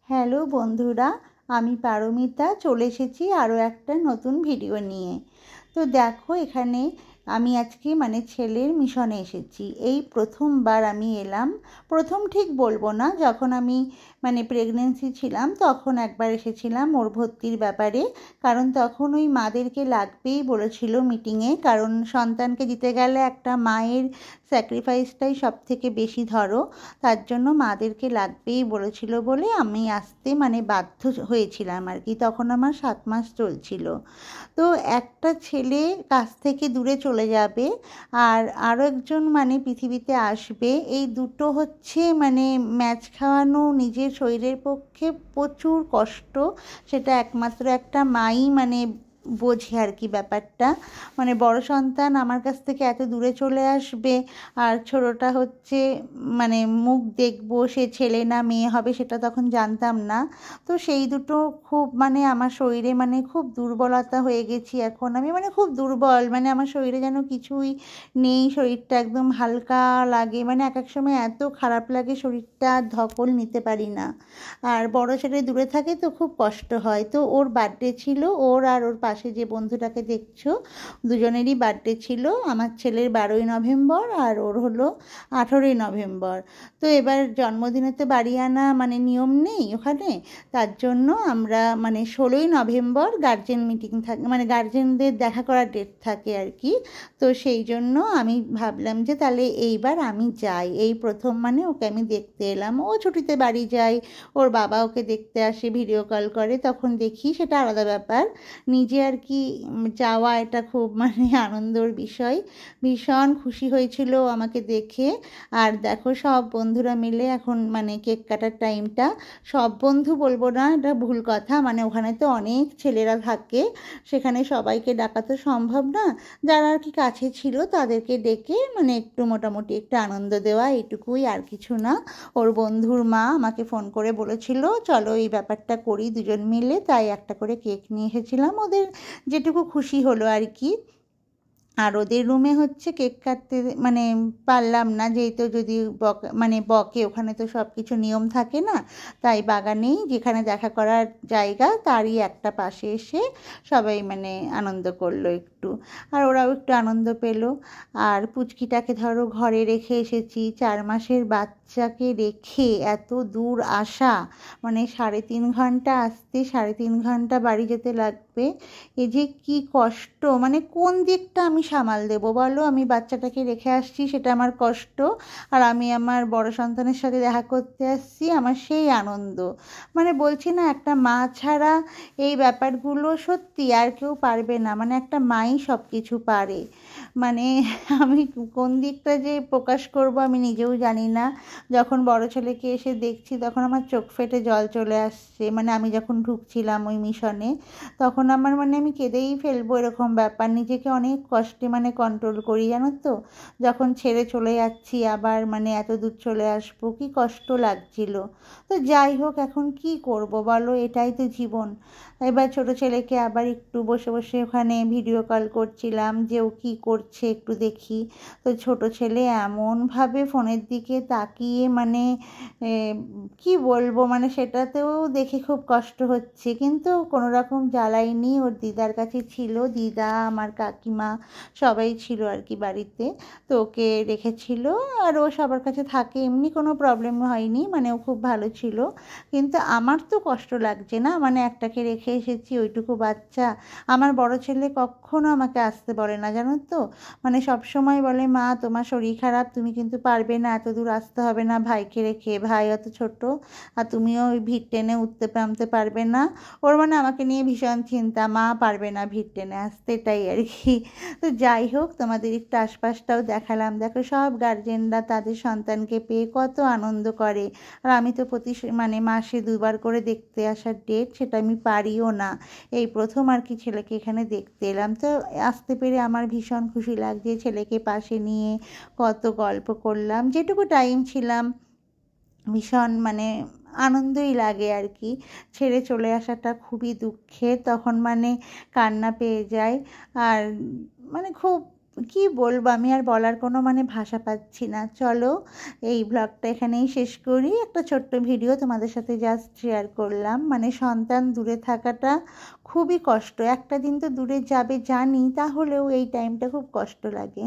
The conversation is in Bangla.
হ্যালো বন্ধুরা, আমি পারমিতা চলে এসেছি আরও একটা নতুন ভিডিও নিয়ে। তো দেখো, এখানে আমি আজকে ছেলের মিশনে এসেছি। এই প্রথমবার আমি এলাম। প্রথম ঠিক বলবো না, যখন আমি প্রেগনেন্সি ছিলাম তখন একবার এসেছিলাম ওর ভর্তির ব্যাপারে। কারণ তখন ওই মাদেরকে লাগবেই বলেছিল মিটিংয়ে, কারণ সন্তানকে দিতে গেলে একটা মায়ের স্যাক্রিফাইসটাই সব থেকে বেশি ধরো। তার জন্য মাদেরকে লাগবেই বলেছিল বলে আমি আসতে বাধ্য হয়েছিলাম আর কি। তখন আমার 7 মাস চলছিল। তো একটা ছেলে কাছ থেকে দূরে চলে যাবে আর আরও একজন পৃথিবীতে আসবে, এই দুটো হচ্ছে ম্যাচ খাওয়ানো নিজের শরীরের পক্ষে প্রচুর কষ্ট। সেটা একমাত্র একটা মাই বোঝে আর কি ব্যাপারটা। বড় সন্তান আমার কাছ থেকে এত দূরে চলে আসবে, আর ছোটোটা হচ্ছে মুখ দেখবো, সে ছেলে না মেয়ে হবে সেটা তখন জানতাম না। তো সেই দুটো খুব আমার শরীরে খুব দুর্বলতা হয়ে গেছি এখন আমি, খুব দুর্বল, আমার শরীরে যেন কিছুই নেই, শরীরটা একদম হালকা লাগে, এক এক সময় এত খারাপ লাগে শরীরটা, ধকল নিতে পারি না। আর বড় ছেলে দূরে থাকে তো খুব কষ্ট হয়। তো ওর বার্থডে ছিল, ওর আর ওর পাশে যে বন্ধুটাকে দেখছো দুজনেরই বার্থডে ছিল। আমার ছেলের 12ই নভেম্বর আর ওর হলো 18ই নভেম্বর। তো এবার জন্মদিনে তো বাড়ি আনা নিয়ম নেই ওখানে, তার জন্য আমরা 16ই নভেম্বর গার্জেন মিটিং থাকে, গার্জেনদের দেখা করার ডেট থাকে আর কি। তো সেই জন্য আমি ভাবলাম যে তাহলে এইবার আমি যাই, এই প্রথম ওকে আমি দেখতে এলাম। ও ছুটিতে বাড়ি যায়, ওর বাবা ওকে দেখতে আসে, ভিডিও কল করে, তখন দেখি, সেটা আলাদা ব্যাপার। নিজে আর কি যাওয়া এটা খুব আনন্দর বিষয়। ভীষণ খুশি হয়েছিল আমাকে দেখে। আর দেখো, সব বন্ধুরা মিলে এখন কেক কাটার টাইমটা, সব বন্ধু বলবো না, এটা ভুল কথা, ওখানে তো অনেক ছেলেরা থাকে, সেখানে সবাইকে ডাকা তো সম্ভব না। যারা আর কি কাছে ছিল তাদেরকে ডেকে একটু মোটামুটি একটু আনন্দ দেওয়া, এইটুকুই, আর কিছু না। ওর বন্ধুর মা আমাকে ফোন করে বলেছিল চলো এই ব্যাপারটা করি দুজন মিলে, তাই একটা করে কেক নিয়ে এসেছিলাম, ওদের যেটুকু খুশি হলো আর কি। আর ওদের রুমে হচ্ছে কেক কাটতে পারলাম না, যেহেতু যদি বকে ওখানে তো সব কিছু নিয়ম থাকে না, তাই বাগানেই যেখানে দেখা করার জায়গা তারই একটা পাশে এসে সবাই আনন্দ করলো একটু, আর ওরাও একটু আনন্দ পেলো। আর পুচকিটাকে ধরো ঘরে রেখে এসেছি, 4 মাসের বাচ্চাকে রেখে এত দূর আসা, 3.5 ঘন্টা আসতে, 3.5 ঘন্টা বাড়ি যেতে লাগবে, এ যে কি কষ্ট, কোন দিকটা আমি সামাল দেবো বলো? আমি বাচ্চাটাকে রেখে আসছি, সেটা আমার কষ্ট, আর আমি আমার বড় সন্তানের সাথে দেখা করতে আসছি, আমার সেই আনন্দ। বলছি না, একটা মা ছাড়া এই ব্যাপারগুলো সত্যি আর কেউ পারবে না, একটা মাই সব কিছু পারে। আমি কোন দিকটা যে প্রকাশ করব আমি নিজেও জানি না। যখন বড় ছেলেকে এসে দেখছি তখন আমার চোখ ফেটে জল চলে আসছে, আমি যখন ঢুকছিলাম ওই মিশনে তখন আমার আমি কেঁদেই ফেলবো এরকম ব্যাপার। নিজেকে অনেক কষ্টে কন্ট্রোল করি, জানো তো। যখন ছেড়ে চলে যাচ্ছি আবার এত দূর চলে আসবো, কি কষ্ট লাগছিল। তো যাই হোক, এখন কি করব বলো, এটাই তো জীবন। এবার ছোট ছেলেকে আবার একটু বসে বসে ওখানে ভিডিও কল করছিলাম যে ও কী করছে একটু দেখি। তো ছোট ছেলে এমনভাবে ফোনের দিকে তাকিয়ে কি বলবো, সেটাতেও দেখে খুব কষ্ট হচ্ছে, কিন্তু কোনো রকম জ্বালাইনি। ওর দিদার কাছে ছিল, দিদা আমার কাকিমা সবাই ছিল আর কি বাড়িতে, তো ওকে রেখেছিল, আর ও সবার কাছে থাকে, এমনি কোনো প্রবলেম হয়নি, ও খুব ভালো ছিল। কিন্তু আমার তো কষ্ট লাগছে না, একটাকে রেখে এসেছি, ওইটুকু বাচ্চা। আমার বড় ছেলে কখনো আমাকে আসতে বলে না, জানো তো। সব সময় বলে মা তোমার শরীর খারাপ, তুমি কিন্তু পারবে না, এত দূর আসতে হবে না ভাইকে রেখে, ভাই অত ছোট, আর তুমিও ওই ভিড় টেনে উঠতে নামতে পারবে না। ওর আমাকে নিয়ে ভীষণ চিন্তা, মা পারবে না ভিড় টেনে আসতে, এটাই আর কি। তো যাই হোক, তোমাদের একটু আশপাশটাও দেখালাম। দেখো, সব গার্জেনরা তাদের সন্তানকে পেয়ে কত আনন্দ করে, আর আমি তো প্রতি মাসে 2বার করে দেখতে আসার ডেট, সেটা আমি পারিও না। এই প্রথম আর কি ছেলেকে এখানে দেখতে এলাম, তো আসতে পেরে আমার ভীষণ খুশি লাগছে। ছেলেকে পাশে নিয়ে কত গল্প করলাম, যেটুকু টাইম ছিলাম, ভীষণ আনন্দই লাগে আর কি। ছেড়ে চলে আসাটা খুবই দুঃখের, তখন কান্না পেয়ে যায়, আর খুব কি বলবো, আমি আর বলার কোনো মানে ভাষা পাচ্ছি না। চলো এই ব্লগটা এখানেই শেষ করি। একটা ছোট্ট ভিডিও তোমাদের সাথে জাস্ট শেয়ার করলাম। মানে সন্তান দূরে থাকাটা খুবই কষ্ট। একটা দিন তো দূরে যাবে জানি, তাহলেও এই টাইমটা খুব কষ্ট লাগে।